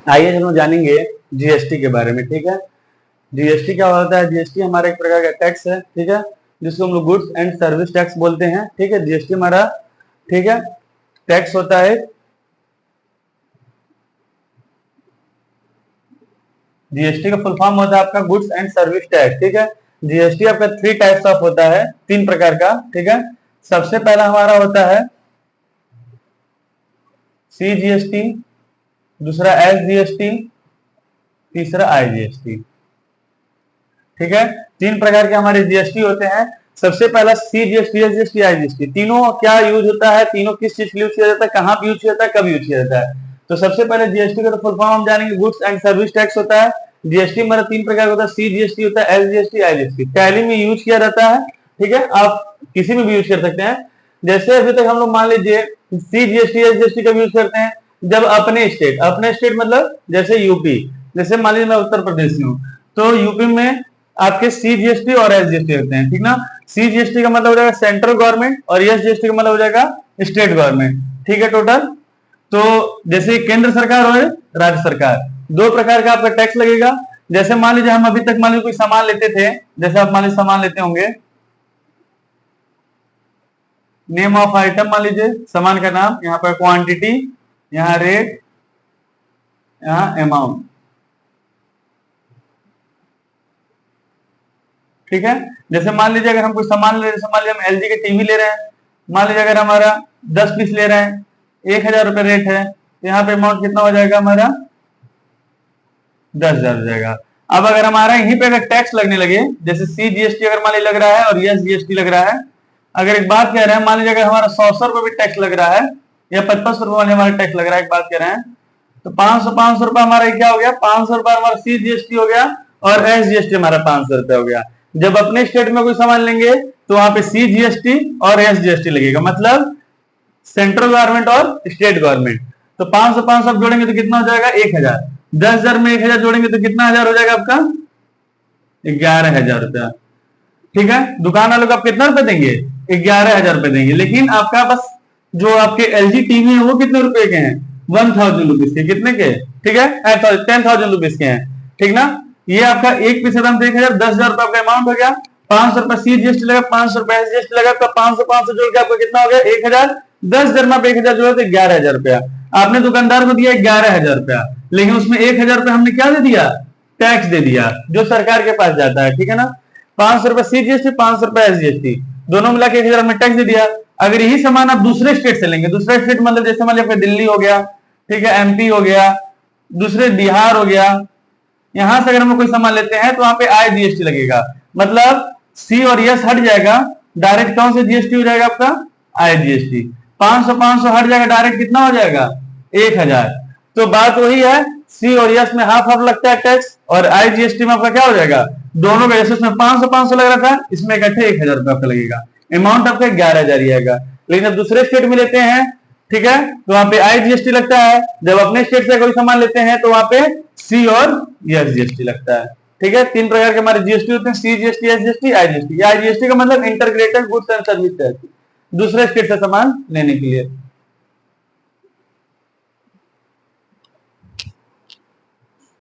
आइए हम लोग जानेंगे जीएसटी के बारे में। ठीक है, जीएसटी क्या होता है? जीएसटी हमारा एक प्रकार का टैक्स है, ठीक है, जिसको हम लोग गुड्स एंड सर्विस टैक्स बोलते हैं। ठीक है, जीएसटी हमारा, ठीक है, टैक्स होता है। जीएसटी का फुल फॉर्म होता है आपका गुड्स एंड सर्विस टैक्स। ठीक है, जीएसटी आपका 3 टाइप्स ऑफ होता है, 3 प्रकार का। ठीक है, सबसे पहला हमारा होता है सीजीएसटी, दूसरा एसजीएसटी, तीसरा आईजीएसटी। ठीक है, 3 प्रकार के हमारे जीएसटी होते हैं। सबसे पहला सीजीएसटी, एसजीएसटी, आईजीएसटी, तीनों क्या यूज होता है, तीनों किस चीज के लिए यूज किया जाता है, कहां पे यूज किया जाता है, कब यूज किया जाता है। तो सबसे पहले जीएसटी का तो फुल फॉर्म हम जानेंगे, गुड्स एंड सर्विस टैक्स होता है। जीएसटी हमारा 3 प्रकार का होता है, सीजीएसटी होता है, एसजीएसटी, आईजीएसटी। टैली में यूज किया जाता है। ठीक है, आप किसी में भी यूज कर सकते हैं। जैसे अभी तक हम लोग मान लीजिए सीजीएसटी, एसजीएसटी का यूज करते हैं जब अपने स्टेट मतलब जैसे यूपी, जैसे मान लीजिए मैं उत्तर प्रदेश में हूँ, तो यूपी में आपके सीजीएसटी और एसजीएसटी होते हैं। ठीक ना, सीजीएसटी का मतलब हो जाएगा सेंट्रल गवर्नमेंट और एसजीएसटी का मतलब हो जाएगा स्टेट गवर्नमेंट। ठीक है, टोटल। तो जैसे केंद्र सरकार और राज्य सरकार, 2 प्रकार का आपका टैक्स लगेगा। जैसे मान लीजिए हम अभी तक मान लीजिए कोई सामान लेते थे, जैसे आप मान लीजिए सामान लेते होंगे, नेम ऑफ आइटम मान लीजिए सामान का नाम, यहाँ पर क्वांटिटी, यहाँ रेट, यहाँ अमाउंट। ठीक है, जैसे मान लीजिए अगर हम कोई सामान ले रहे हैं, मान लीजिए हम एलजी के टीवी ले रहे हैं, मान लीजिए अगर हमारा 10 पीस ले रहे हैं, 1000 रुपए रेट है, तो यहाँ पे अमाउंट कितना हो जाएगा हमारा 10,000 हो जाएगा। अब अगर हमारा यहीं पे अगर टैक्स लगने लगे, जैसे सीजीएसटी अगर मान लीजिए लग रहा है और एसजीएसटी लग रहा है, अगर एक बात कह रहे हैं, मान लीजिए अगर हमारा 100 रुपए भी टैक्स लग रहा है या 55 रुपए वाले हमारा टैक्स लग रहा है, एक बात कह रहे हैं, तो 500 रुपए हमारा क्या हो गया, 500 रुपए हमारा सीजीएसटी हो गया और एसजीएसटी हमारा 500 रुपए हो गया। जब अपने स्टेट में कोई सामान लेंगे तो वहां पे सीजीएसटी और एसजीएसटी लगेगा, मतलब सेंट्रल गवर्नमेंट और स्टेट गवर्नमेंट। तो 500 जोड़ेंगे तो कितना हो जाएगा 1000। 10,000 में 1000 जोड़ेंगे तो कितना हजार हो जाएगा आपका 11,000 रुपया। ठीक है, दुकान वालों को आप कितना रुपए देंगे 11,000 रुपए देंगे, लेकिन आपका बस जो आपके एलजी टीवी है वो कितने रुपए के हैं 1000 रुपीज के, कितने के, ठीक है 10,000 रुपीज के हैं। ठीक ना, ये आपका 1% हम 10,000 रुपए आपका अमाउंट हो गया। 500 रुपए सीजीएसटी लगा, 500 रुपए एसजीएसटी लगा, तो 500 जोड़ के आपको कितना हो गया 1000। 10,000 में 1000 जोड़े तो 11,000 रुपया आपने दुकानदार को दिया 11,000 रुपया, लेकिन उसमें 1,000 रुपया हमने क्या दे दिया, टैक्स दे दिया, जो सरकार के पास जाता है। ठीक है ना, 500 रुपए सीजीएसटी, 500 रुपए एसजीएसटी, दोनों मिला के 1,000 हमने टैक्स दे दिया। अगर यही सामान आप दूसरे स्टेट से लेंगे, दूसरा स्टेट मतलब जैसे मान लीजिए दिल्ली हो गया, ठीक है, एमपी हो गया, दूसरे बिहार हो गया, यहां से अगर हम कोई सामान लेते हैं तो वहां पे आईजीएसटी लगेगा, मतलब सी और एस हट जाएगा, डायरेक्ट कौन से जीएसटी हो जाएगा आपका आईजीएसटी। 500 हट जाएगा, डायरेक्ट कितना हो जाएगा 1,000। तो बात वही है, सी और एस में हाफ हाफ लगता है टैक्स, और आईजीएसटी में आपका क्या हो जाएगा दोनों का, जैसे उसमें 500 लग रहा था, इसमें इकट्ठे 1,000 रुपया आपका लगेगा, अमाउंट आपका 11,000 ही आएगा। लेकिन जब दूसरे स्टेट में लेते हैं, ठीक है, तो वहां पे आईजीएसटी लगता है। जब अपने स्टेट से कोई सामान लेते हैं तो वहां पे सी और एसजीएसटी लगता है। ठीक है, 3 प्रकार के हमारे जीएसटी होते हैं, सीजीएसटी, एसजीएसटी, आईजीएसटी। आईजीएसटी का मतलब integrated goods and service tax, दूसरे स्टेट से सामान लेने के लिए।